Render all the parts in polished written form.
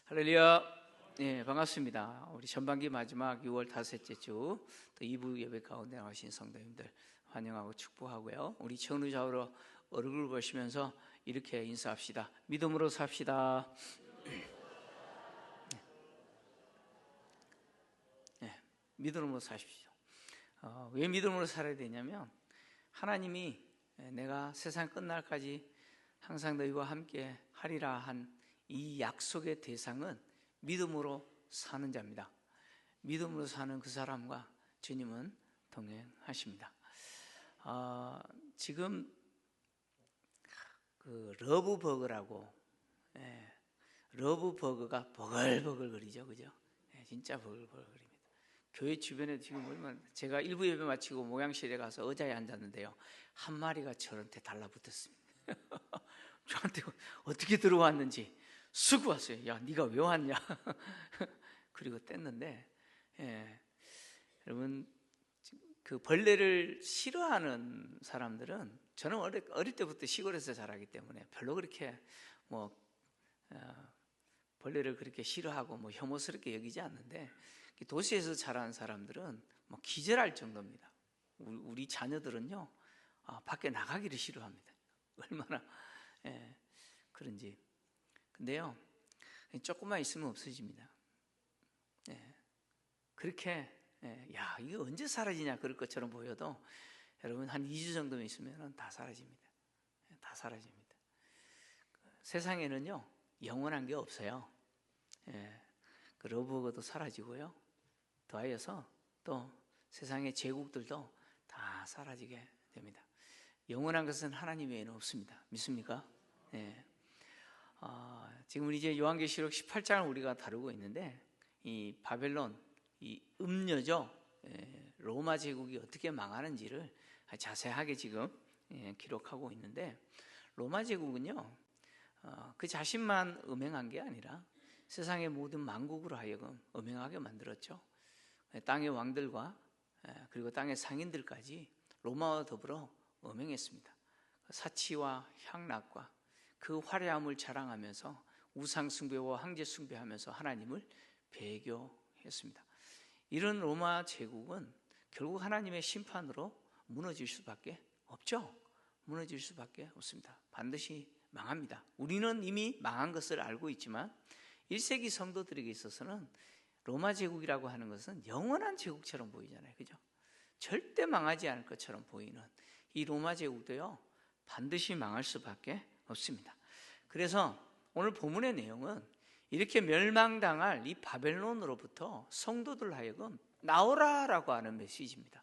할렐루야. 네, 반갑습니다. 우리 전반기 마지막 6월 다섯째 주 또 2부 예배 가운데 나오신 성도님들 환영하고 축복하고요. 우리 천우 좌우로 얼굴 보시면서 이렇게 인사합시다. 믿음으로 삽시다. 네, 믿음으로 사십시오. 왜 믿음으로 살아야 되냐면 하나님이 내가 세상 끝날까지 항상 너희와 함께 하리라 한 이 약속의 대상은 믿음으로 사는 자입니다. 믿음으로 사는 그 사람과 주님은 동행하십니다. 지금 그 러브버그라고, 러브버그가 버글버글거리죠, 그죠? 진짜 버글버글거립니다. 교회 주변에 지금 보면 제가 일부 예배 마치고 목양실에 가서 의자에 앉았는데요, 한 마리가 저한테 달라붙었습니다. 저한테 어떻게 들어왔는지 쓰고 왔어요. 야, 네가 왜 왔냐? 그리고 뗐는데, 여러분, 그 벌레를 싫어하는 사람들은, 저는 어릴 때부터 시골에서 자라기 때문에 별로 그렇게 벌레를 그렇게 싫어하고 혐오스럽게 여기지 않는데, 도시에서 자란 사람들은 기절할 정도입니다. 우리 자녀들은요, 밖에 나가기를 싫어합니다. 얼마나 그런지. 근데요, 조금만 있으면 없어집니다. 그렇게 야, 이거 언제 사라지냐 그럴 것처럼 보여도 여러분 한 2주 정도만 있으면 다 사라집니다. 다 사라집니다. 세상에는요, 영원한 게 없어요. 그 러브버그도 사라지고요, 더하여서 또 세상의 제국들도 다 사라지게 됩니다. 영원한 것은 하나님 외에는 없습니다. 믿습니까? 지금 이제 요한계시록 18장을 우리가 다루고 있는데, 이 바벨론, 이 음녀죠, 로마 제국이 어떻게 망하는지를 자세하게 지금 기록하고 있는데, 로마 제국은요, 그 자신만 음행한 게 아니라 세상의 모든 만국으로 하여금 음행하게 만들었죠. 땅의 왕들과 그리고 땅의 상인들까지 로마와 더불어 음행했습니다. 사치와 향락과 그 화려함을 자랑하면서 우상 숭배와 황제 숭배하면서 하나님을 배교했습니다. 이런 로마 제국은 결국 하나님의 심판으로 무너질 수밖에 없죠. 무너질 수밖에 없습니다. 반드시 망합니다. 우리는 이미 망한 것을 알고 있지만 1세기 성도들에게 있어서는 로마 제국이라고 하는 것은 영원한 제국처럼 보이잖아요, 그죠? 절대 망하지 않을 것처럼 보이는 이 로마 제국도요, 반드시 망할 수밖에 없습니다. 그래서 오늘 본문의 내용은 이렇게 멸망당할 이 바벨론으로부터 성도들 하여금 나오라라고 하는 메시지입니다.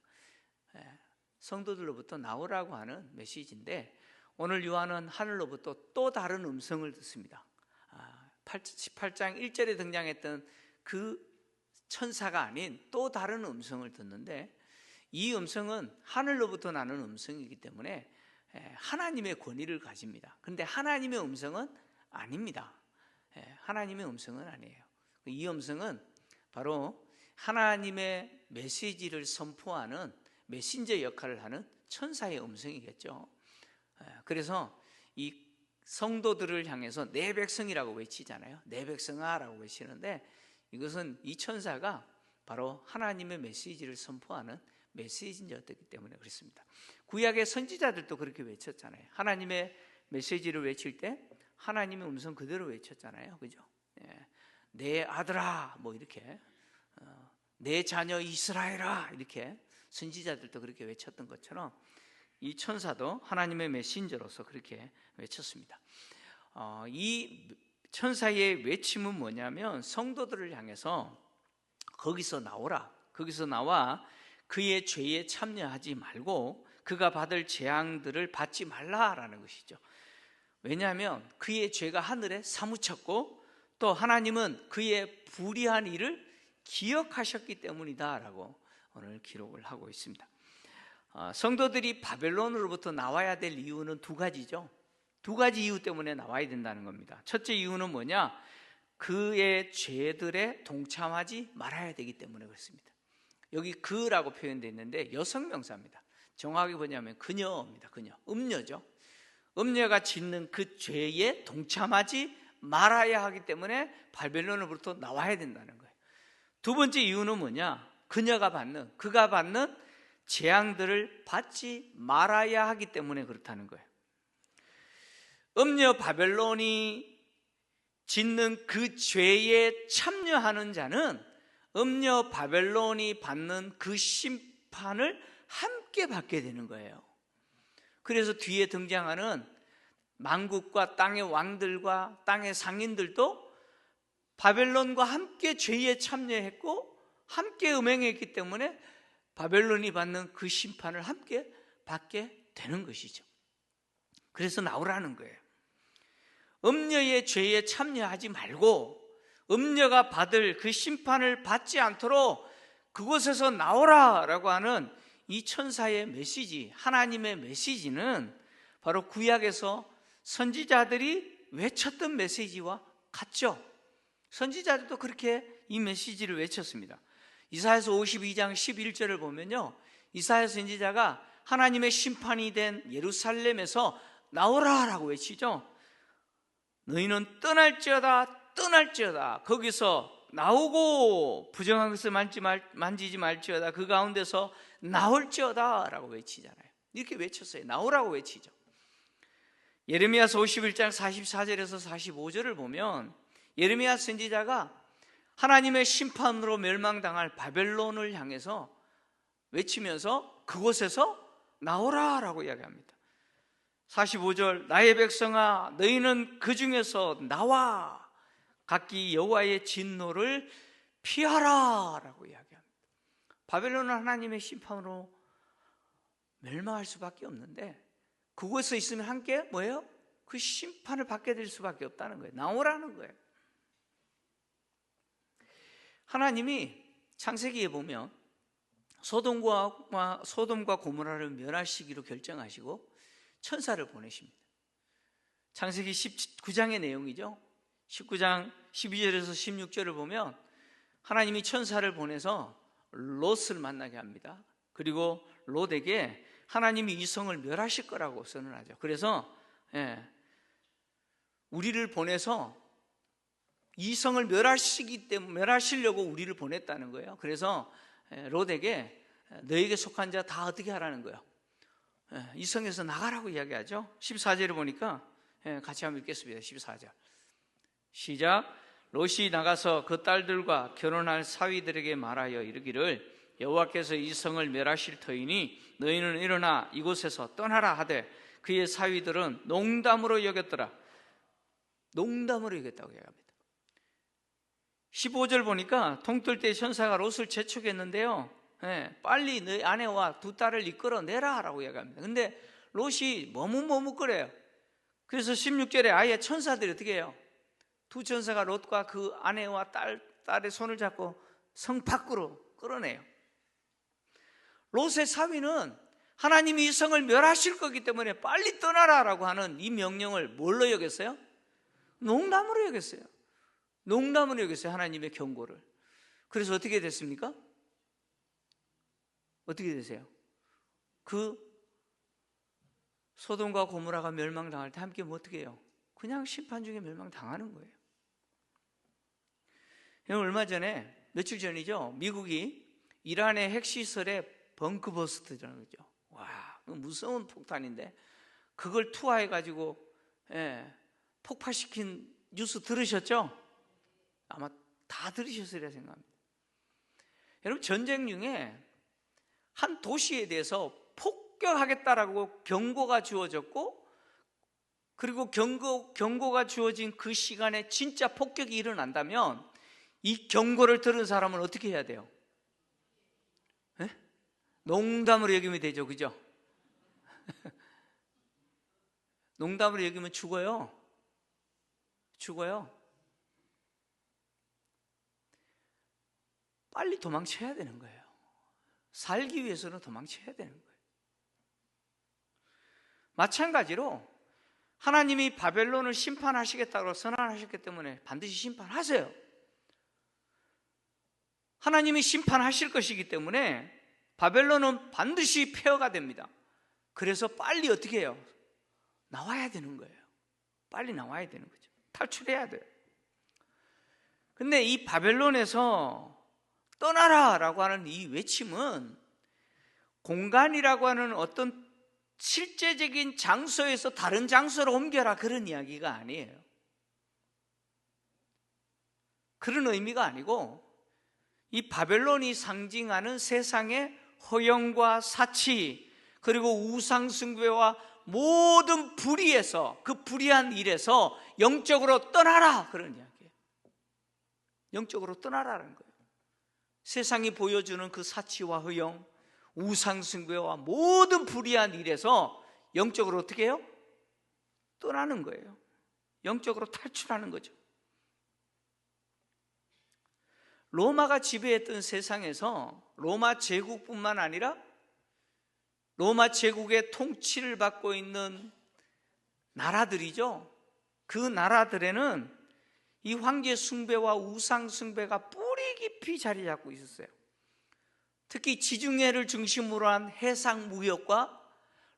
성도들로부터 나오라고 하는 메시지인데, 오늘 요한은 하늘로부터 또 다른 음성을 듣습니다. 18장 1절에 등장했던 그 천사가 아닌 또 다른 음성을 듣는데, 이 음성은 하늘로부터 나는 음성이기 때문에 하나님의 권위를 가집니다. 그런데 하나님의 음성은 아닙니다. 하나님의 음성은 아니에요. 이 음성은 바로 하나님의 메시지를 선포하는 메신저 역할을 하는 천사의 음성이겠죠. 그래서 이 성도들을 향해서 내 백성이라고 외치잖아요. 내 백성아라고 외치는데, 이것은 이 천사가 바로 하나님의 메시지를 선포하는 메시지였기 때문에 그렇습니다. 구약의 선지자들도 그렇게 외쳤잖아요. 하나님의 메시지를 외칠 때 하나님의 음성 그대로 외쳤잖아요, 그죠? 내 아들아, 이렇게 내 자녀 이스라엘아, 이렇게 선지자들도 그렇게 외쳤던 것처럼 이 천사도 하나님의 메신저로서 그렇게 외쳤습니다. 이 천사의 외침은 뭐냐면, 성도들을 향해서 거기서 나오라, 거기서 나와 그의 죄에 참여하지 말고 그가 받을 재앙들을 받지 말라라는 것이죠. 왜냐하면 그의 죄가 하늘에 사무쳤고 또 하나님은 그의 불의한 일을 기억하셨기 때문이다 라고 오늘 기록을 하고 있습니다. 성도들이 바벨론으로부터 나와야 될 이유는 두 가지죠. 두 가지 이유 때문에 나와야 된다는 겁니다. 첫째 이유는 뭐냐? 그의 죄들에 동참하지 말아야 되기 때문에 그렇습니다. 여기 그라고 표현되어 있는데 여성 명사입니다. 정확하게 뭐냐면 그녀입니다. 그녀, 음녀죠. 음녀가 짓는 그 죄에 동참하지 말아야 하기 때문에 바벨론으로부터 나와야 된다는 거예요. 두 번째 이유는 뭐냐? 그가 받는 재앙들을 받지 말아야 하기 때문에 그렇다는 거예요. 음녀 바벨론이 짓는 그 죄에 참여하는 자는 음녀 바벨론이 받는 그 심판을 함께 받게 되는 거예요. 그래서 뒤에 등장하는 만국과 땅의 왕들과 땅의 상인들도 바벨론과 함께 죄에 참여했고 함께 음행했기 때문에 바벨론이 받는 그 심판을 함께 받게 되는 것이죠. 그래서 나오라는 거예요. 음녀의 죄에 참여하지 말고 음녀가 받을 그 심판을 받지 않도록 그곳에서 나오라라고 하는 이 천사의 메시지, 하나님의 메시지는 바로 구약에서 선지자들이 외쳤던 메시지와 같죠. 선지자들도 그렇게 이 메시지를 외쳤습니다. 이사야서 52장 11절을 보면요, 이사야 선지자가 하나님의 심판이 된 예루살렘에서 나오라라고 외치죠. 너희는 떠날지어다 거기서 나오고 부정한 것을 만지지 말지어다 그 가운데서 나올지어다 라고 외치잖아요. 이렇게 외쳤어요. 나오라고 외치죠. 예레미야서 51장 44절에서 45절을 보면 예레미야 선지자가 하나님의 심판으로 멸망당할 바벨론을 향해서 외치면서 그곳에서 나오라라고 이야기합니다. 45절 나의 백성아 너희는 그 중에서 나와 각기 여호와의 진노를 피하라라고 이야기합니다. 바벨론은 하나님의 심판으로 멸망할 수밖에 없는데 그곳에 있으면 함께 뭐예요? 그 심판을 받게 될 수밖에 없다는 거예요. 나오라는 거예요. 하나님이 창세기에 보면 소돔과 고모라를 멸하시기로 결정하시고 천사를 보내십니다. 창세기 19장의 내용이죠. 19장 12절에서 16절을 보면 하나님이 천사를 보내서 롯을 만나게 합니다. 그리고 롯에게 하나님이 이 성을 멸하실 거라고 선언하죠. 그래서 우리를 보내서 이 성을 멸하시려고 우리를 보냈다는 거예요. 그래서 롯에게 너에게 속한 자 다 어떻게 하라는 거예요? 이 성에서 나가라고 이야기하죠. 14절을 보니까 같이 한번 읽겠습니다. 14절 시작. 롯이 나가서 그 딸들과 결혼할 사위들에게 말하여 이르기를 여호와께서 이 성을 멸하실 터이니 너희는 일어나 이곳에서 떠나라 하되 그의 사위들은 농담으로 여겼더라. 농담으로 여겼다고 이야기합니다. 15절 보니까 동떨 때 천사가 롯을 재촉했는데요, 빨리 너희 아내와 두 딸을 이끌어내라 라고 이야기합니다. 근데 롯이 머뭇거려요. 그래서 16절에 아예 천사들이 어떻게 해요? 두 천사가 롯과 그 아내와 딸의 손을 잡고 성 밖으로 끌어내요. 롯의 사위는 하나님이 이 성을 멸하실 거기 때문에 빨리 떠나라라고 하는 이 명령을 뭘로 여겼어요? 농담으로 여겼어요. 농담으로 여겼어요. 하나님의 경고를. 그래서 어떻게 됐습니까? 어떻게 되세요? 그 소돔과 고모라가 멸망당할 때 함께 뭐 어떻게 해요? 그냥 심판 중에 멸망당하는 거예요. 얼마 전에, 며칠 전이죠, 미국이 이란의 핵시설에 벙크버스트라는 거죠. 와, 무서운 폭탄인데 그걸 투하해가지고 폭파시킨 뉴스 들으셨죠? 아마 다 들으셨으리라 생각합니다. 여러분, 전쟁 중에 한 도시에 대해서 폭격하겠다라고 경고가 주어졌고, 그리고 경고가 주어진 그 시간에 진짜 폭격이 일어난다면 이 경고를 들은 사람은 어떻게 해야 돼요? 농담으로 여기면 되죠, 그죠? 농담으로 여기면 죽어요. 빨리 도망쳐야 되는 거예요. 살기 위해서는 도망쳐야 되는 거예요. 마찬가지로 하나님이 바벨론을 심판하시겠다고 선언하셨기 때문에 반드시 심판하세요. 하나님이 심판하실 것이기 때문에 바벨론은 반드시 폐허가 됩니다. 그래서 빨리 어떻게 해요? 나와야 되는 거예요. 빨리 나와야 되는 거죠. 탈출해야 돼요. 근데 이 바벨론에서 떠나라라고 하는 이 외침은 공간이라고 하는 어떤 실제적인 장소에서 다른 장소로 옮겨라, 그런 이야기가 아니에요. 그런 의미가 아니고, 이 바벨론이 상징하는 세상의 허영과 사치, 그리고 우상숭배와 모든 불의에서, 그 불의한 일에서 영적으로 떠나라, 그런 이야기예요. 영적으로 떠나라는 거예요. 세상이 보여주는 그 사치와 허영, 우상숭배와 모든 불의한 일에서 영적으로 어떻게 해요? 떠나는 거예요. 영적으로 탈출하는 거죠. 로마가 지배했던 세상에서 로마 제국뿐만 아니라 로마 제국의 통치를 받고 있는 나라들이죠. 그 나라들에는 이 황제 숭배와 우상 숭배가 뿌리 깊이 자리 잡고 있었어요. 특히 지중해를 중심으로 한 해상 무역과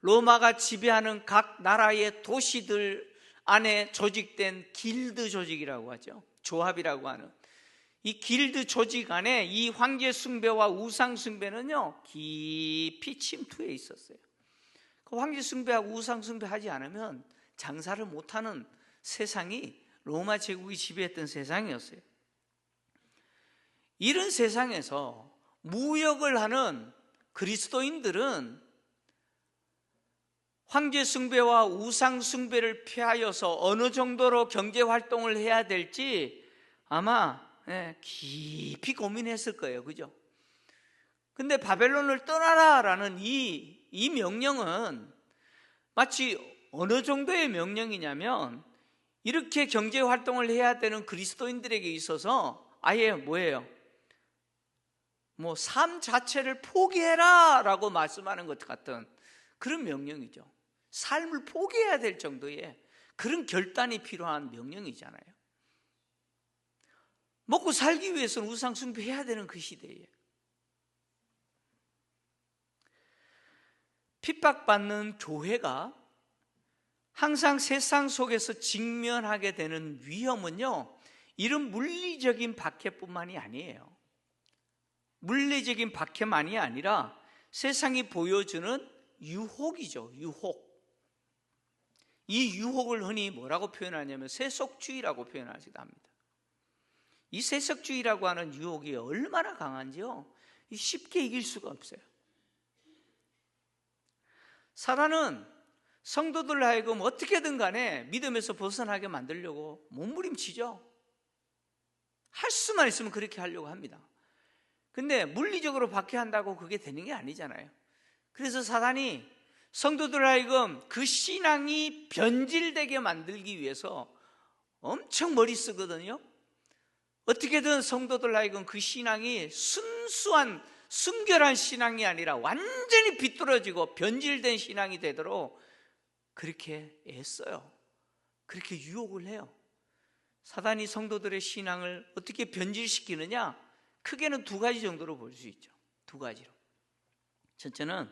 로마가 지배하는 각 나라의 도시들 안에 조직된 길드 조직이라고 하죠. 조합이라고 하는 이 길드 조직 안에 이 황제 숭배와 우상 숭배는요, 깊이 침투해 있었어요. 그 황제 숭배하고 우상 숭배하지 않으면 장사를 못하는 세상이 로마 제국이 지배했던 세상이었어요. 이런 세상에서 무역을 하는 그리스도인들은 황제 숭배와 우상 숭배를 피하여서 어느 정도로 경제 활동을 해야 될지 아마 깊이 고민했을 거예요. 그죠? 근데 바벨론을 떠나라라는 이 명령은 마치 어느 정도의 명령이냐면, 이렇게 경제 활동을 해야 되는 그리스도인들에게 있어서 아예 뭐예요? 삶 자체를 포기해라 라고 말씀하는 것 같은 그런 명령이죠. 삶을 포기해야 될 정도의 그런 결단이 필요한 명령이잖아요. 먹고 살기 위해서는 우상 숭배해야 되는 그 시대에 핍박받는 교회가 항상 세상 속에서 직면하게 되는 위험은요, 이런 물리적인 박해뿐만이 아니에요. 물리적인 박해만이 아니라 세상이 보여주는 유혹이죠. 유혹. 이 유혹을 흔히 뭐라고 표현하냐면 세속주의라고 표현하기도 합니다. 이 세속주의라고 하는 유혹이 얼마나 강한지요, 쉽게 이길 수가 없어요. 사단은 성도들 하여금 어떻게든 간에 믿음에서 벗어나게 만들려고 몸부림치죠. 할 수만 있으면 그렇게 하려고 합니다. 근데 물리적으로 박해한다고 그게 되는 게 아니잖아요. 그래서 사단이 성도들 하여금 그 신앙이 변질되게 만들기 위해서 엄청 머리 쓰거든요. 어떻게든 성도들 하여금 그 신앙이 순수한 순결한 신앙이 아니라 완전히 비뚤어지고 변질된 신앙이 되도록 그렇게 애써요. 그렇게 유혹을 해요. 사단이 성도들의 신앙을 어떻게 변질시키느냐, 크게는 두 가지 정도로 볼 수 있죠. 두 가지로. 첫째는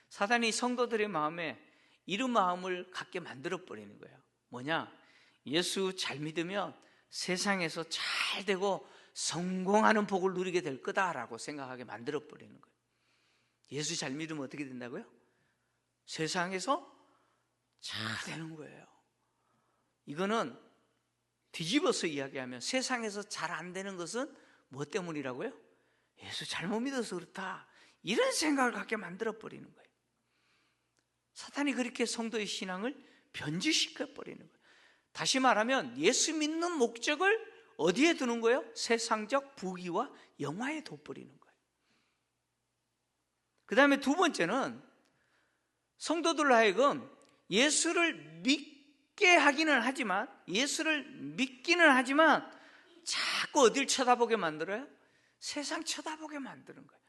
사단이 성도들의 마음에 이런 마음을 갖게 만들어버리는 거예요. 뭐냐? 예수 잘 믿으면 세상에서 잘 되고 성공하는 복을 누리게 될 거다라고 생각하게 만들어버리는 거예요. 예수 잘 믿으면 어떻게 된다고요? 세상에서 잘 되는 거예요. 이거는 뒤집어서 이야기하면 세상에서 잘 안 되는 것은 뭐 때문이라고요? 예수 잘못 믿어서 그렇다, 이런 생각을 갖게 만들어버리는 거예요. 사탄이 그렇게 성도의 신앙을 변질시켜버리는 거예요. 다시 말하면 예수 믿는 목적을 어디에 두는 거예요? 세상적 부귀와 영화에 둬버리는 거예요. 그 다음에 두 번째는 성도들로 하여금 예수를 믿게 하기는 하지만, 예수를 믿기는 하지만 자꾸 어딜 쳐다보게 만들어요? 세상 쳐다보게 만드는 거예요.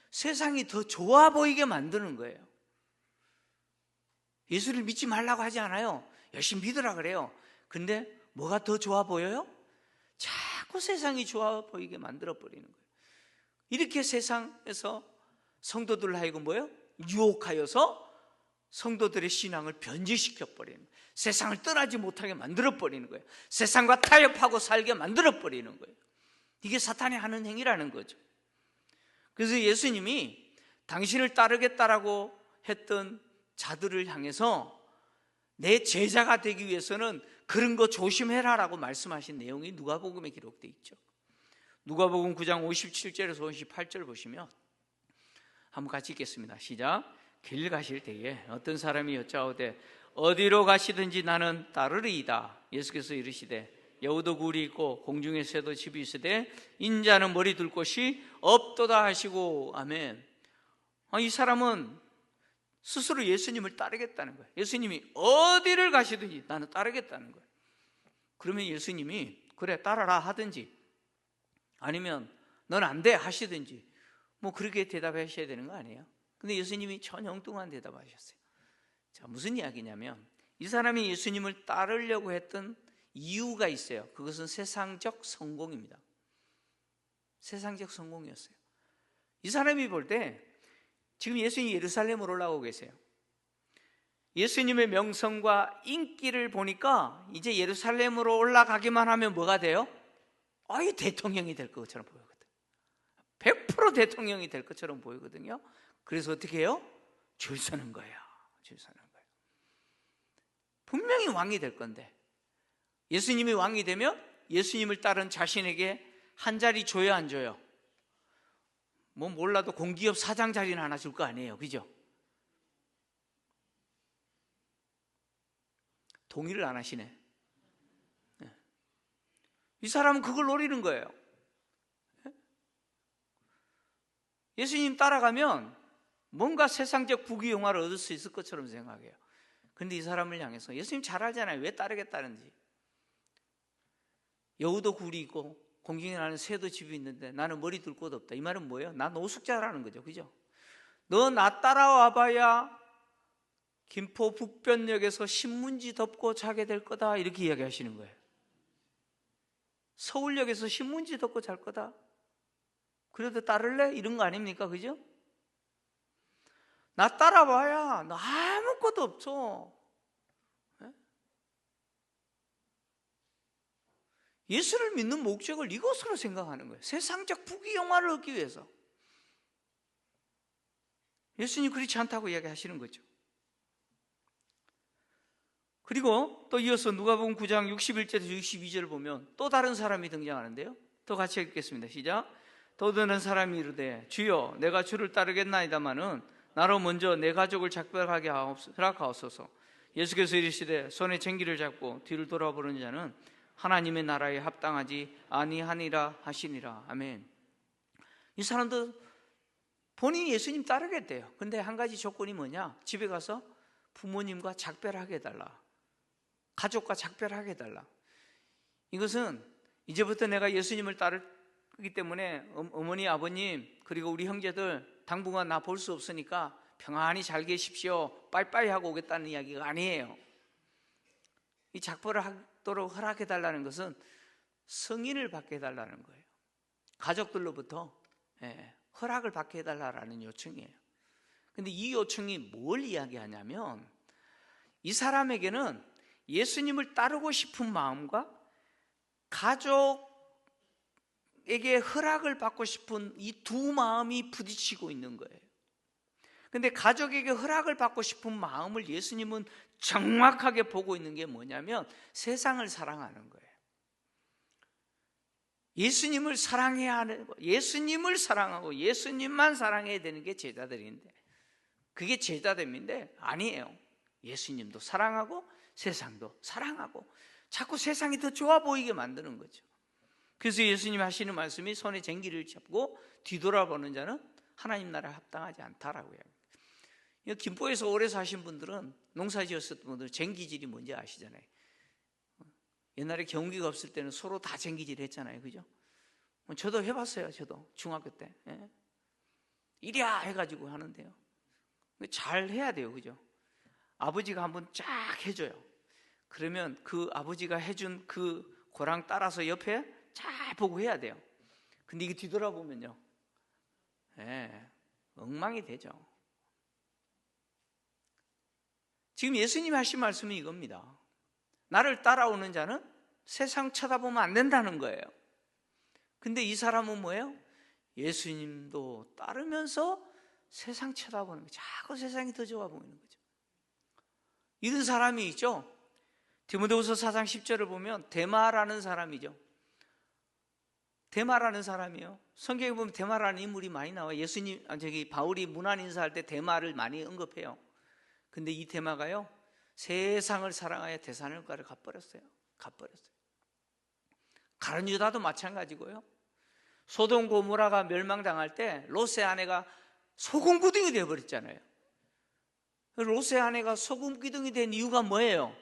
세상이 더 좋아 보이게 만드는 거예요. 예수를 믿지 말라고 하지 않아요. 열심히 믿으라 그래요. 근데 뭐가 더 좋아 보여요? 자꾸 세상이 좋아 보이게 만들어버리는 거예요. 이렇게 세상에서 성도들 하여금 뭐예요? 유혹하여서 성도들의 신앙을 변질시켜버리는 거예요. 세상을 떠나지 못하게 만들어버리는 거예요. 세상과 타협하고 살게 만들어버리는 거예요. 이게 사탄이 하는 행위라는 거죠. 그래서 예수님이 당신을 따르겠다라고 했던 자들을 향해서 내 제자가 되기 위해서는 그런 거 조심해라라고 말씀하신 내용이 누가복음에 기록되어 있죠. 누가복음 9장 57절에서 58절 보시면 한번 같이 읽겠습니다. 시작. 길 가실 때에 어떤 사람이 여짜오되 어디로 가시든지 나는 따르리이다. 예수께서 이르시되 여우도 굴이 있고 공중에 새도 집이 있으되 인자는 머리 둘 곳이 없도다 하시고. 아멘. 이 사람은 스스로 예수님을 따르겠다는 거예요. 예수님이 어디를 가시든지 나는 따르겠다는 거예요. 그러면 예수님이 그래 따라라 하든지 아니면 넌 안 돼 하시든지 뭐 그렇게 대답하셔야 되는 거 아니에요? 근데 예수님이 전혀 엉뚱한 대답하셨어요. 자, 무슨 이야기냐면 이 사람이 예수님을 따르려고 했던 이유가 있어요. 그것은 세상적 성공입니다. 세상적 성공이었어요. 이 사람이 볼 때 지금 예수님이 예루살렘으로 올라오고 계세요. 예수님의 명성과 인기를 보니까 이제 예루살렘으로 올라가기만 하면 뭐가 돼요? 아예 대통령이 될 것처럼 보이거든요. 100% 대통령이 될 것처럼 보이거든요. 그래서 어떻게 해요? 줄 서는 거예요. 줄 서는 거예요. 분명히 왕이 될 건데 예수님이 왕이 되면 예수님을 따른 자신에게 한 자리 줘요, 안 줘요? 뭐 몰라도 공기업 사장 자리는 하나 줄 거 아니에요, 그죠? 동의를 안 하시네. 이 사람은 그걸 노리는 거예요. 예수님 따라가면 뭔가 세상적 부귀영화를 얻을 수 있을 것처럼 생각해요. 근데 이 사람을 향해서 예수님 잘 알잖아요. 왜 따르겠다는지. 여우도 굴이 있고 공중에 나는 새도 집이 있는데 나는 머리 둘 곳 없다. 이 말은 뭐예요? 나 노숙자라는 거죠, 그죠? 너 나 따라와 봐야 김포 북변역에서 신문지 덮고 자게 될 거다, 이렇게 이야기하시는 거예요. 서울역에서 신문지 덮고 잘 거다. 그래도 따를래? 이런 거 아닙니까, 그죠? 나 따라와야 너 아무것도 없어. 예수를 믿는 목적을 이것으로 생각하는 거예요. 세상적 부귀영화를 얻기 위해서. 예수님 그렇지 않다고 이야기하시는 거죠. 그리고 또 이어서 누가복음 9장 61절에서 62절을 보면 또 다른 사람이 등장하는데요. 또 같이 읽겠습니다. 시작. 또 다른 사람이 이르되 주여 내가 주를 따르겠나이다마는 나로 먼저 내 가족을 작별하게 허락하옵소서. 예수께서 이르시되 손에 쟁기를 잡고 뒤를 돌아보는 자는 하나님의 나라에 합당하지 아니하니라 하시니라. 아멘. 이 사람도 본인이 예수님 따르겠대요. 근데 한 가지 조건이 뭐냐? 집에 가서 부모님과 작별하게 해달라. 가족과 작별하게 해달라. 이것은 이제부터 내가 예수님을 따르기 때문에 어머니, 아버님 그리고 우리 형제들 당분간 나 볼 수 없으니까 평안히 잘 계십시오, 빠이빠이 하고 오겠다는 이야기가 아니에요. 이 작별을 하도록 허락해달라는 것은 승인을 받게 해달라는 거예요. 가족들로부터 허락을 받게 해달라는 요청이에요. 근데 이 요청이 뭘 이야기하냐면 이 사람에게는 예수님을 따르고 싶은 마음과 가족에게 허락을 받고 싶은 이 두 마음이 부딪히고 있는 거예요. 근데 가족에게 허락을 받고 싶은 마음을 예수님은 정확하게 보고 있는 게 뭐냐면 세상을 사랑하는 거예요. 예수님을 사랑해야 하는 거, 예수님을 사랑하고 예수님만 사랑해야 되는 게 제자들인데 그게 제자됨인데 아니에요. 예수님도 사랑하고 세상도 사랑하고 자꾸 세상이 더 좋아 보이게 만드는 거죠. 그래서 예수님 하시는 말씀이 손에 쟁기를 잡고 뒤돌아보는 자는 하나님 나라에 합당하지 않다라고 이야기합니다. 김포에서 오래 사신 분들은, 농사 지었었던 분들은 쟁기질이 뭔지 아시잖아요. 옛날에 경기가 없을 때는 서로 다 쟁기질 했잖아요, 그죠? 저도 해봤어요. 저도 중학교 때 이리야 해가지고 하는데요, 잘 해야 돼요, 그죠? 아버지가 한번 쫙 해줘요. 그러면 그 아버지가 해준 그 고랑 따라서 옆에 잘 보고 해야 돼요. 근데 이게 뒤돌아보면요, 엉망이 되죠. 지금 예수님이 하신 말씀이 이겁니다. 나를 따라오는 자는 세상 쳐다보면 안 된다는 거예요. 근데 이 사람은 뭐예요? 예수님도 따르면서 세상 쳐다보는 거예요. 자꾸 세상이 더 좋아 보이는 거죠. 이런 사람이 있죠. 디모데후서 4장 10절을 보면 데마라는 사람이죠. 데마라는 사람이요. 성경에 보면 데마라는 인물이 많이 나와요. 바울이 문안 인사할 때 데마를 많이 언급해요. 근데 이 데마가요, 세상을 사랑하여 데살로니가를 가버렸어요. 가룟 유다도 마찬가지고요. 소돔 고모라가 멸망당할 때 롯의 아내가 소금기둥이 되어버렸잖아요. 롯의 아내가 소금기둥이 된 이유가 뭐예요?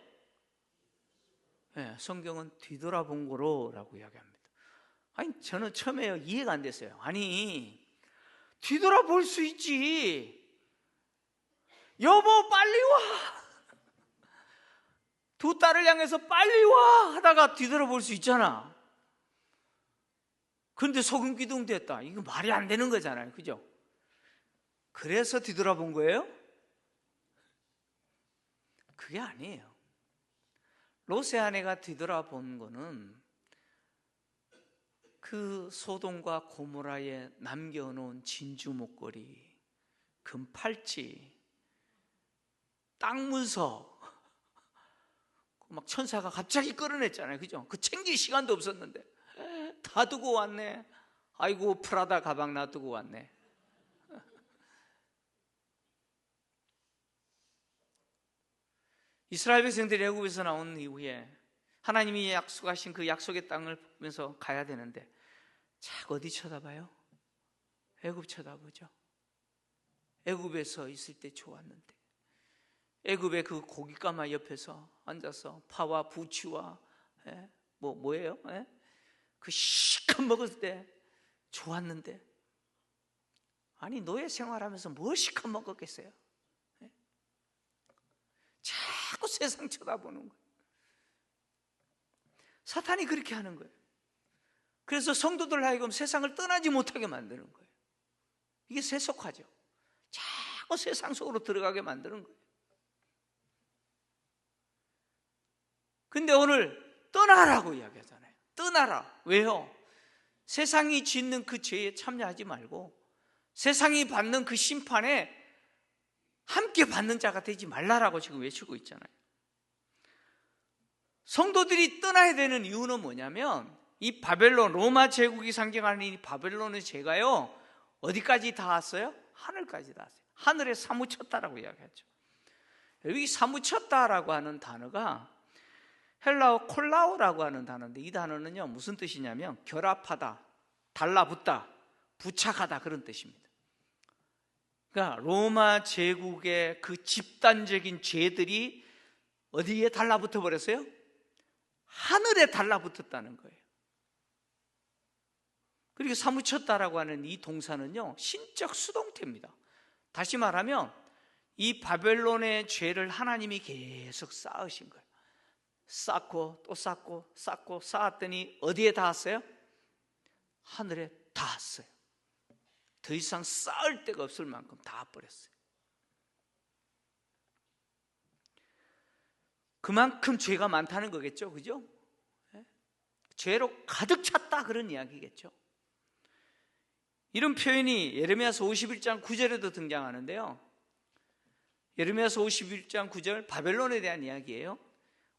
네, 성경은 뒤돌아본 거로라고 이야기합니다. 아니, 저는 처음에 이해가 안 됐어요. 아니, 뒤돌아볼 수 있지. 여보 빨리 와, 두 딸을 향해서 빨리 와 하다가 뒤돌아볼 수 있잖아. 그런데 소금기둥 됐다. 이거 말이 안 되는 거잖아요. 그죠? 그래서 뒤돌아본 거예요? 그게 아니에요. 롯의 아내가 뒤돌아본 거는 그 소돔과 고모라에 남겨놓은 진주 목걸이, 금팔찌, 땅 문서, 막 천사가 갑자기 끌어냈잖아요. 그죠? 그 챙길 시간도 없었는데 다 두고 왔네. 아이고, 프라다 가방 놔두고 왔네. 이스라엘 백성들이 애굽에서 나온 이후에 하나님이 약속하신 그 약속의 땅을 보면서 가야 되는데 자꾸 어디 쳐다봐요? 애굽 쳐다보죠. 애굽에서 있을 때 좋았는데, 애굽의 그 고깃가마 옆에서 앉아서 파와 부추와 뭐예요? 그 시컷 먹을 때 좋았는데, 아니 노예 생활하면서 뭘 시컷 먹었겠어요? 자꾸 세상 쳐다보는 거예요. 사탄이 그렇게 하는 거예요. 그래서 성도들 하여금 세상을 떠나지 못하게 만드는 거예요. 이게 세속화죠. 자꾸 세상 속으로 들어가게 만드는 거예요. 근데 오늘 떠나라고 이야기하잖아요. 떠나라. 왜요? 세상이 짓는 그 죄에 참여하지 말고 세상이 받는 그 심판에 함께 받는 자가 되지 말라라고 지금 외치고 있잖아요. 성도들이 떠나야 되는 이유는 뭐냐면, 이 바벨론, 로마 제국이 상징하는 이 바벨론의 죄가요, 어디까지 닿았어요? 하늘까지 닿았어요. 하늘에 사무쳤다라고 이야기하죠. 여기 사무쳤다라고 하는 단어가 헬라어 콜라오라고 하는 단어인데, 이 단어는요 무슨 뜻이냐면 결합하다, 달라붙다, 부착하다, 그런 뜻입니다. 그러니까 로마 제국의 그 집단적인 죄들이 어디에 달라붙어 버렸어요? 하늘에 달라붙었다는 거예요. 그리고 사무쳤다라고 하는 이 동사는요 신적 수동태입니다. 다시 말하면 이 바벨론의 죄를 하나님이 계속 쌓으신 거예요. 쌓고 또 쌓고 쌓고 쌓았더니 어디에 닿았어요? 하늘에 닿았어요. 더 이상 쌓을 데가 없을 만큼 닿아버렸어요. 그만큼 죄가 많다는 거겠죠, 그죠? 죄로 가득 찼다, 그런 이야기겠죠. 이런 표현이 예레미야서 51장 9절에도 등장하는데요, 예레미야서 51장 9절 바벨론에 대한 이야기예요.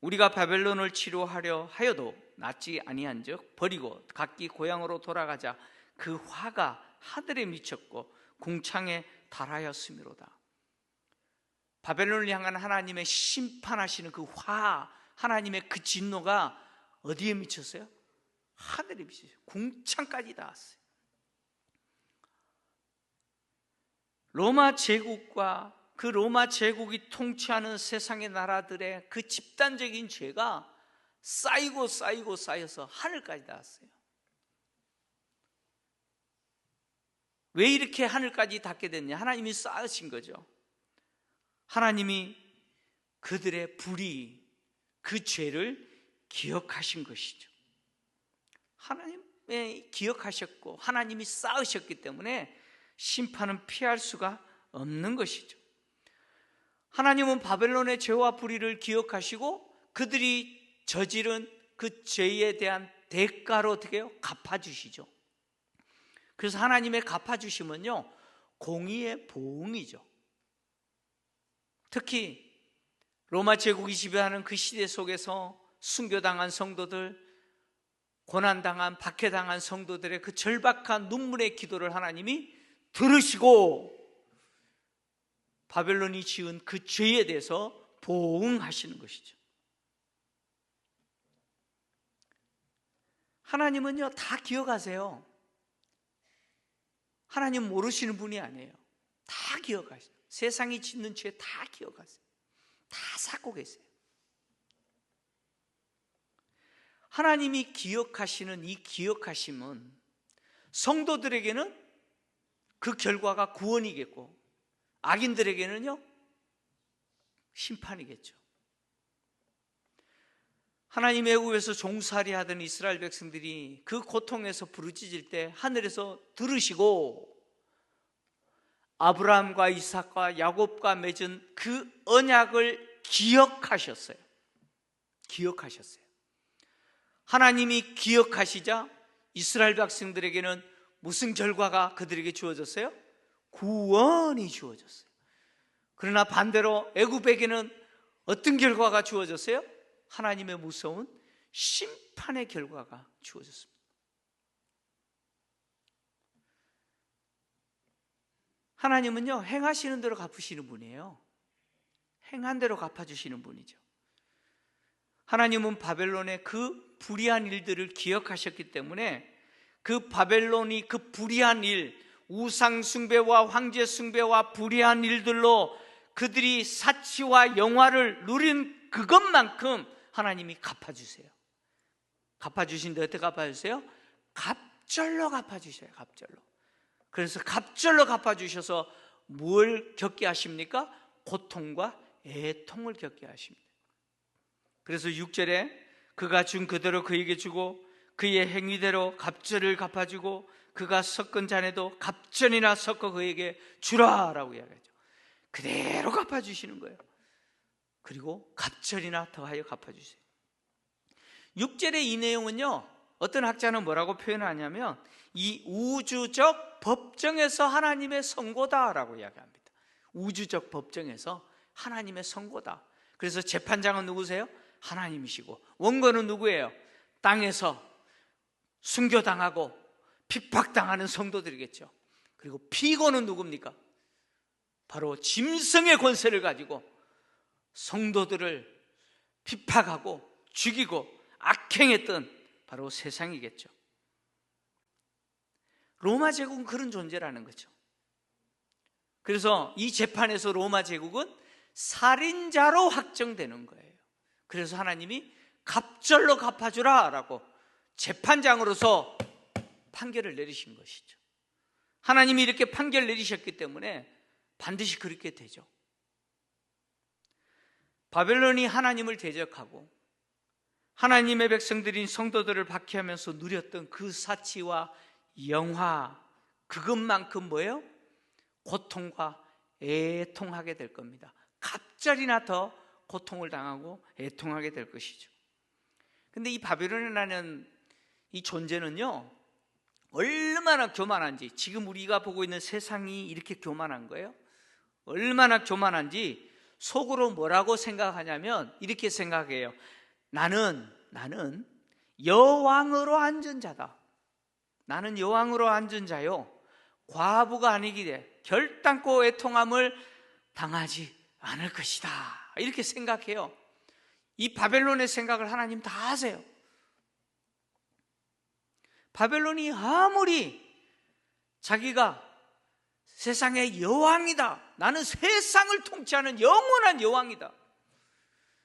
우리가 바벨론을 치료하려 하여도 낫지 아니한즉 버리고 각기 고향으로 돌아가자. 그 화가 하늘에 미쳤고 궁창에 달하였음이로다. 바벨론을 향한 하나님의 심판하시는 그 화, 하나님의 그 진노가 어디에 미쳤어요? 하늘에 미쳤어요. 궁창까지 닿았어요. 로마 제국과 그 로마 제국이 통치하는 세상의 나라들의 그 집단적인 죄가 쌓이고 쌓이고 쌓여서 하늘까지 닿았어요. 왜 이렇게 하늘까지 닿게 됐냐? 하나님이 쌓으신 거죠. 하나님이 그들의 불의, 그 죄를 기억하신 것이죠. 하나님이 기억하셨고 하나님이 쌓으셨기 때문에 심판은 피할 수가 없는 것이죠. 하나님은 바벨론의 죄와 불의를 기억하시고 그들이 저지른 그 죄에 대한 대가로 어떻게 해요? 갚아주시죠. 그래서 하나님의 갚아주심은요, 공의의 보응이죠. 특히 로마 제국이 지배하는 그 시대 속에서 순교당한 성도들, 고난당한, 박해당한 성도들의 그 절박한 눈물의 기도를 하나님이 들으시고 바벨론이 지은 그 죄에 대해서 보응하시는 것이죠. 하나님은요, 다 기억하세요. 하나님 모르시는 분이 아니에요. 다 기억하세요. 세상이 짓는 죄 다 기억하세요. 다 쌓고 계세요. 하나님이 기억하시는 이 기억하심은 성도들에게는 그 결과가 구원이겠고 악인들에게는요, 심판이겠죠. 하나님의 애굽에서 종살이 하던 이스라엘 백성들이 그 고통에서 부르짖을 때 하늘에서 들으시고 아브라함과 이삭과 야곱과 맺은 그 언약을 기억하셨어요. 기억하셨어요. 하나님이 기억하시자 이스라엘 백성들에게는 무슨 결과가 그들에게 주어졌어요? 구원이 주어졌어요. 그러나 반대로 애굽에게는 어떤 결과가 주어졌어요? 하나님의 무서운 심판의 결과가 주어졌습니다. 하나님은요, 행하시는 대로 갚으시는 분이에요. 행한 대로 갚아주시는 분이죠. 하나님은 바벨론의 그 불의한 일들을 기억하셨기 때문에 그 바벨론이 그 불의한 일, 우상 숭배와 황제 숭배와 불의한 일들로 그들이 사치와 영화를 누린 그것만큼 하나님이 갚아주세요. 갚아주신데 어떻게 갚아주세요? 갑절로 갚아주셔요. 갑절로. 그래서 갑절로 갚아주셔서 뭘 겪게 하십니까? 고통과 애통을 겪게 하십니다. 그래서 6절에 그가 준 그대로 그에게 주고 그의 행위대로 갑절을 갚아주고 그가 섞은 잔에도 갑절이나 섞어 그에게 주라라고 이야기하죠. 그대로 갚아주시는 거예요. 그리고 갑절이나 더하여 갚아주세요. 6절의 이 내용은요, 어떤 학자는 뭐라고 표현하냐면 이 우주적 법정에서 하나님의 선고다라고 이야기합니다. 우주적 법정에서 하나님의 선고다. 그래서 재판장은 누구세요? 하나님이시고 원고는 누구예요? 땅에서 순교당하고 핍박당하는 성도들이겠죠. 그리고 피고는 누굽니까? 바로 짐승의 권세를 가지고 성도들을 핍박하고 죽이고 악행했던 바로 세상이겠죠. 로마 제국은 그런 존재라는 거죠. 그래서 이 재판에서 로마 제국은 살인자로 확정되는 거예요. 그래서 하나님이 갑절로 갚아주라 라고 재판장으로서 판결을 내리신 것이죠. 하나님이 이렇게 판결 내리셨기 때문에 반드시 그렇게 되죠. 바벨론이 하나님을 대적하고 하나님의 백성들인 성도들을 박해하면서 누렸던 그 사치와 영화, 그것만큼 뭐예요? 고통과 애통하게 될 겁니다. 갑절이나 더 고통을 당하고 애통하게 될 것이죠. 근데 이 바벨론이라는 이 존재는요, 얼마나 교만한지, 지금 우리가 보고 있는 세상이 이렇게 교만한 거예요. 얼마나 교만한지 속으로 뭐라고 생각하냐면 이렇게 생각해요. 나는 여왕으로 앉은 자다. 나는 여왕으로 앉은 자요, 과부가 아니기에 결단코 애통함을 당하지 않을 것이다. 이렇게 생각해요. 이 바벨론의 생각을 하나님 다 아세요. 바벨론이 아무리 자기가 세상의 여왕이다, 나는 세상을 통치하는 영원한 여왕이다,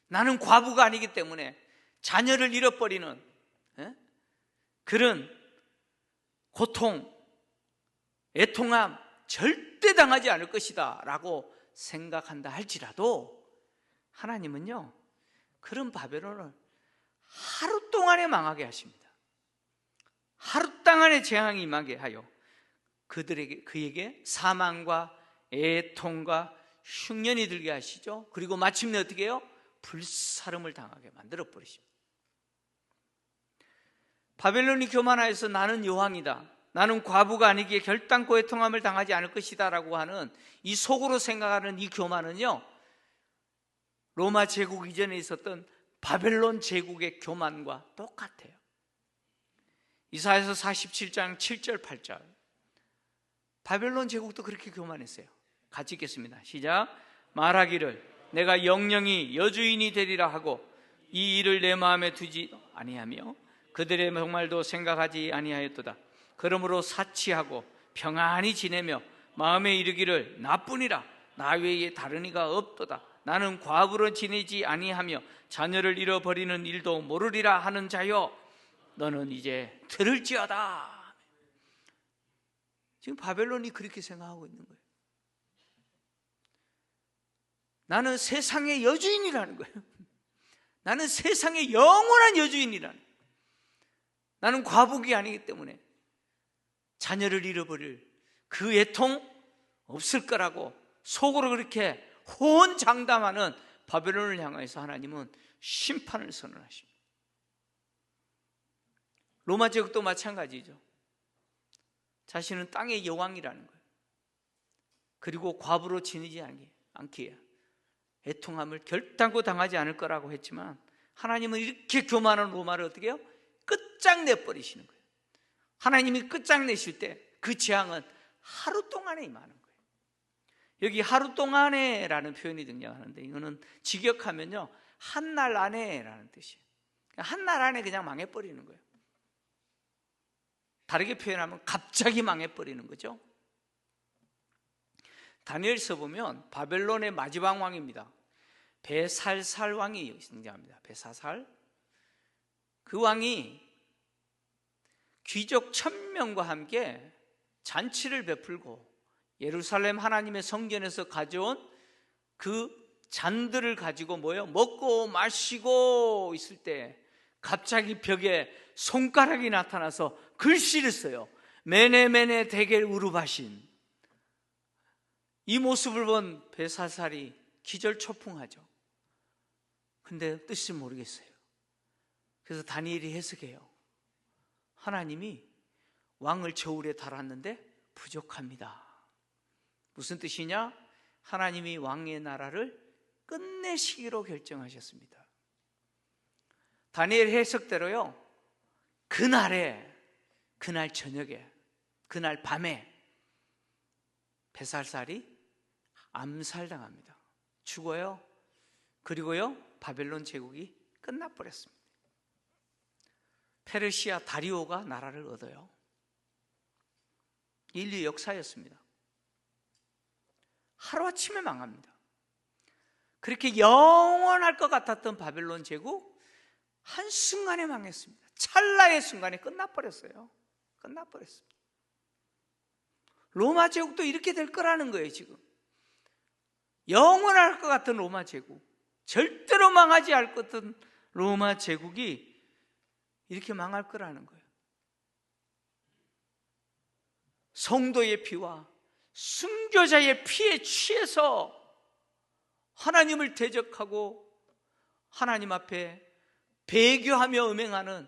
나는 과부가 아니기 때문에 자녀를 잃어버리는 그런 고통, 애통함 절대 당하지 않을 것이다 라고 생각한다 할지라도 하나님은요, 그런 바벨론을 하루 동안에 망하게 하십니다. 하루 동안에 재앙이 임하게 하여 그에게 사망과 애통과 흉년이 들게 하시죠. 그리고 마침내 어떻게 해요? 불사름을 당하게 만들어 버리십니다. 바벨론이 교만하여서 나는 여왕이다, 나는 과부가 아니기에 결단코 애통함을 당하지 않을 것이다 라고 하는 이 속으로 생각하는 이 교만은요, 로마 제국 이전에 있었던 바벨론 제국의 교만과 똑같아요. 이사야서 47장 7절 8절. 바벨론 제국도 그렇게 교만했어요. 같이 읽겠습니다. 시작. 말하기를 내가 영영이 여주인이 되리라 하고 이 일을 내 마음에 두지 아니하며 그들의 정말도 생각하지 아니하였도다. 그러므로 사치하고 평안히 지내며 마음에 이르기를 나뿐이라 나 외에 다른 이가 없도다. 나는 과부로 지내지 아니하며 자녀를 잃어버리는 일도 모르리라 하는 자여, 너는 이제 들을지어다. 지금 바벨론이 그렇게 생각하고 있는 거예요. 나는 세상의 여주인이라는 거예요. 나는 세상의 영원한 여주인이라는 거예요. 나는 과부기 아니기 때문에 자녀를 잃어버릴 그 애통 없을 거라고 속으로 그렇게 호언장담하는 바벨론을 향해서 하나님은 심판을 선언하십니다. 로마 제국도 마찬가지죠. 자신은 땅의 여왕이라는 거예요. 그리고 과부로 지내지 않기에 애통함을 결단코 당하지 않을 거라고 했지만, 하나님은 이렇게 교만한 로마를 어떻게 해요? 끝장내버리시는 거예요. 하나님이 끝장내실 때 그 재앙은 하루 동안에 임하는 거예요. 여기 하루 동안에라는 표현이 등장하는데, 이거는 직역하면요 한 날 안에라는 뜻이에요. 한 날 안에 그냥 망해버리는 거예요. 다르게 표현하면 갑자기 망해버리는 거죠. 다니엘서 보면 바벨론의 마지막 왕입니다. 베살살 왕이 등장합니다. 베사살. 그 왕이 귀족 1000명과 함께 잔치를 베풀고 예루살렘 하나님의 성전에서 가져온 그 잔들을 가지고 먹고 마시고 있을 때 갑자기 벽에 손가락이 나타나서 글씨를 써요. 메네메네 데겔 우르바신. 이 모습을 본 베사살이 기절초풍하죠. 근데 뜻을 모르겠어요. 그래서 다니엘이 해석해요. 하나님이 왕을 저울에 달았는데 부족합니다. 무슨 뜻이냐? 하나님이 왕의 나라를 끝내시기로 결정하셨습니다. 다니엘 해석대로요, 그날 저녁에, 그날 밤에 베살살이 암살당합니다. 죽어요. 그리고요 바벨론 제국이 끝나버렸습니다. 페르시아 다리오가 나라를 얻어요. 인류 역사였습니다. 하루아침에 망합니다. 그렇게 영원할 것 같았던 바벨론 제국 한순간에 망했습니다. 찰나의 순간에 끝나버렸어요. 끝나버렸습니다. 로마 제국도 이렇게 될 거라는 거예요. 지금 영원할 것 같은 로마 제국, 절대로 망하지 않을 것 같은 로마 제국이 이렇게 망할 거라는 거예요. 성도의 피와 순교자의 피에 취해서 하나님을 대적하고 하나님 앞에 배교하며 음행하는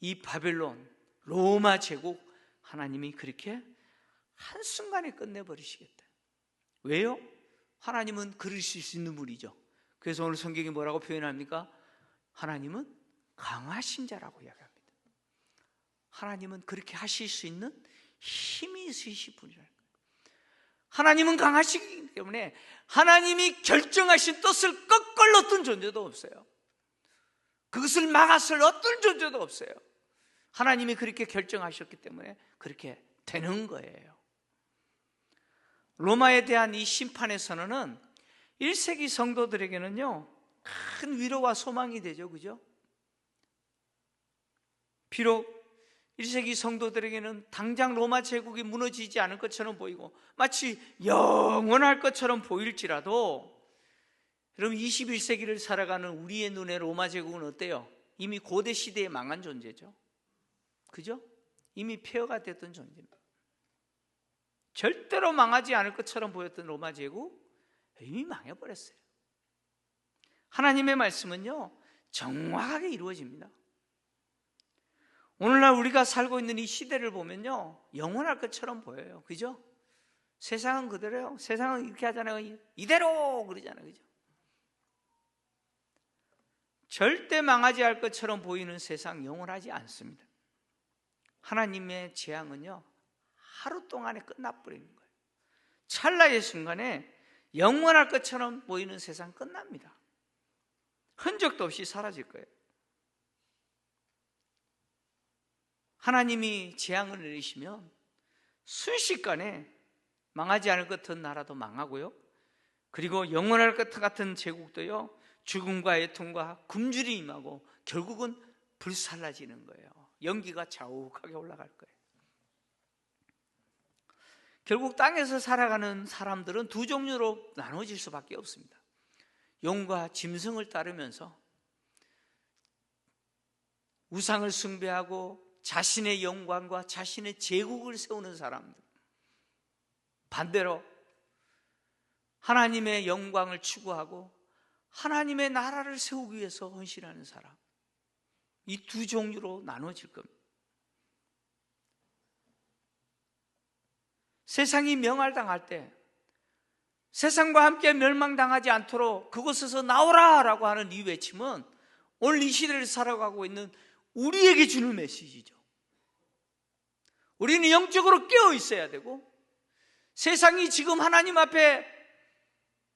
이 바벨론 로마 제국, 하나님이 그렇게 한순간에 끝내버리시겠다. 왜요? 하나님은 그러실 수 있는 분이죠. 그래서 오늘 성경이 뭐라고 표현합니까? 하나님은 강하신 자라고 이야기합니다. 하나님은 그렇게 하실 수 있는 힘이 있으신 분이라는 거예요. 하나님은 강하시기 때문에 하나님이 결정하신 뜻을 거꾸로 어떤 존재도 없어요. 그것을 막았을 어떤 존재도 없어요. 하나님이 그렇게 결정하셨기 때문에 그렇게 되는 거예요. 로마에 대한 이 심판의 선언은 1세기 성도들에게는요 큰 위로와 소망이 되죠. 그죠? 비록 1세기 성도들에게는 당장 로마 제국이 무너지지 않을 것처럼 보이고 마치 영원할 것처럼 보일지라도, 여러분 21세기를 살아가는 우리의 눈에 로마 제국은 어때요? 이미 고대 시대에 망한 존재죠. 그죠? 이미 폐허가 됐던 존재입니다. 절대로 망하지 않을 것처럼 보였던 로마 제국, 이미 망해버렸어요. 하나님의 말씀은요, 정확하게 이루어집니다. 오늘날 우리가 살고 있는 이 시대를 보면요, 영원할 것처럼 보여요. 그죠? 세상은 그대로요. 세상은 이렇게 하잖아요. 이대로 그러잖아요. 그죠? 절대 망하지 않을 것처럼 보이는 세상 영원하지 않습니다. 하나님의 재앙은요, 하루 동안에 끝나버리는 거예요. 찰나의 순간에 영원할 것처럼 보이는 세상 끝납니다. 흔적도 없이 사라질 거예요. 하나님이 재앙을 내리시면 순식간에 망하지 않을 것 같은 나라도 망하고요, 그리고 영원할 것 같은 제국도요, 죽음과 애통과 굶주림이 임하고 결국은 불살라지는 거예요. 연기가 자욱하게 올라갈 거예요. 결국 땅에서 살아가는 사람들은 두 종류로 나눠질 수밖에 없습니다. 용과 짐승을 따르면서 우상을 숭배하고 자신의 영광과 자신의 제국을 세우는 사람들, 반대로 하나님의 영광을 추구하고 하나님의 나라를 세우기 위해서 헌신하는 사람, 이 두 종류로 나눠질 겁니다. 세상이 멸망당할 때 세상과 함께 멸망당하지 않도록 그곳에서 나오라 라고 하는 이 외침은 오늘 이 시대를 살아가고 있는 우리에게 주는 메시지죠. 우리는 영적으로 깨어 있어야 되고, 세상이 지금 하나님 앞에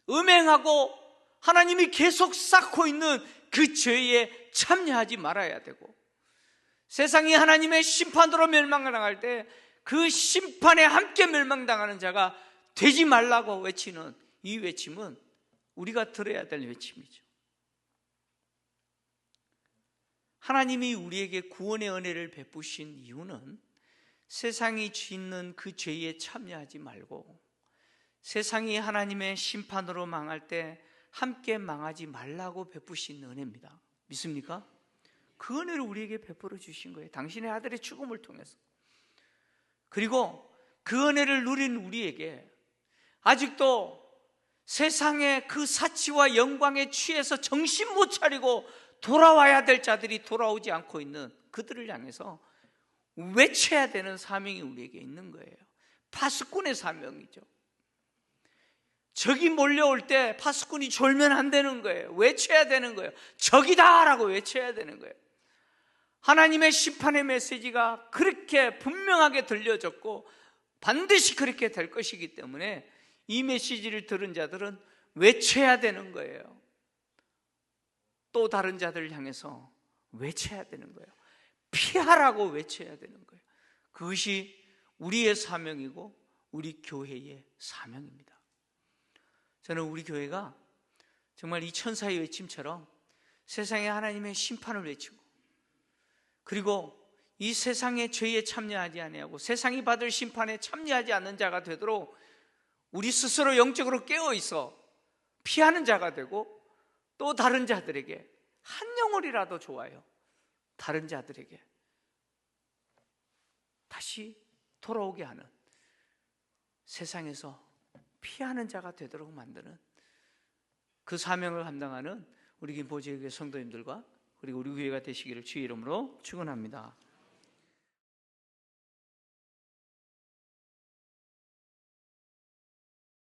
음행하고 하나님이 계속 쌓고 있는 그 죄에 참여하지 말아야 되고, 세상이 하나님의 심판으로 멸망을 당할 때 그 심판에 함께 멸망당하는 자가 되지 말라고 외치는 이 외침은 우리가 들어야 될 외침이죠. 하나님이 우리에게 구원의 은혜를 베푸신 이유는 세상이 짓는 그 죄에 참여하지 말고 세상이 하나님의 심판으로 망할 때 함께 망하지 말라고 베푸신 은혜입니다. 믿습니까? 그 은혜를 우리에게 베풀어 주신 거예요. 당신의 아들의 죽음을 통해서. 그리고 그 은혜를 누린 우리에게 아직도 세상의 그 사치와 영광에 취해서 정신 못 차리고 돌아와야 될 자들이 돌아오지 않고 있는 그들을 향해서 외쳐야 되는 사명이 우리에게 있는 거예요. 파수꾼의 사명이죠. 적이 몰려올 때 파수꾼이 졸면 안 되는 거예요. 외쳐야 되는 거예요. 적이다 라고 외쳐야 되는 거예요. 하나님의 심판의 메시지가 그렇게 분명하게 들려졌고 반드시 그렇게 될 것이기 때문에 이 메시지를 들은 자들은 외쳐야 되는 거예요. 또 다른 자들을 향해서 외쳐야 되는 거예요. 피하라고 외쳐야 되는 거예요. 그것이 우리의 사명이고 우리 교회의 사명입니다. 저는 우리 교회가 정말 이 천사의 외침처럼 세상에 하나님의 심판을 외치고, 그리고 이 세상의 죄에 참여하지 아니하고 세상이 받을 심판에 참여하지 않는 자가 되도록 우리 스스로 영적으로 깨어 있어 피하는 자가 되고, 또 다른 자들에게 한 영혼이라도 좋아요, 다른 자들에게 다시 돌아오게 하는, 세상에서 피하는 자가 되도록 만드는 그 사명을 감당하는 우리 김포지역의 성도님들과 그리고 우리 교회가 되시기를 주의 이름으로 축원합니다.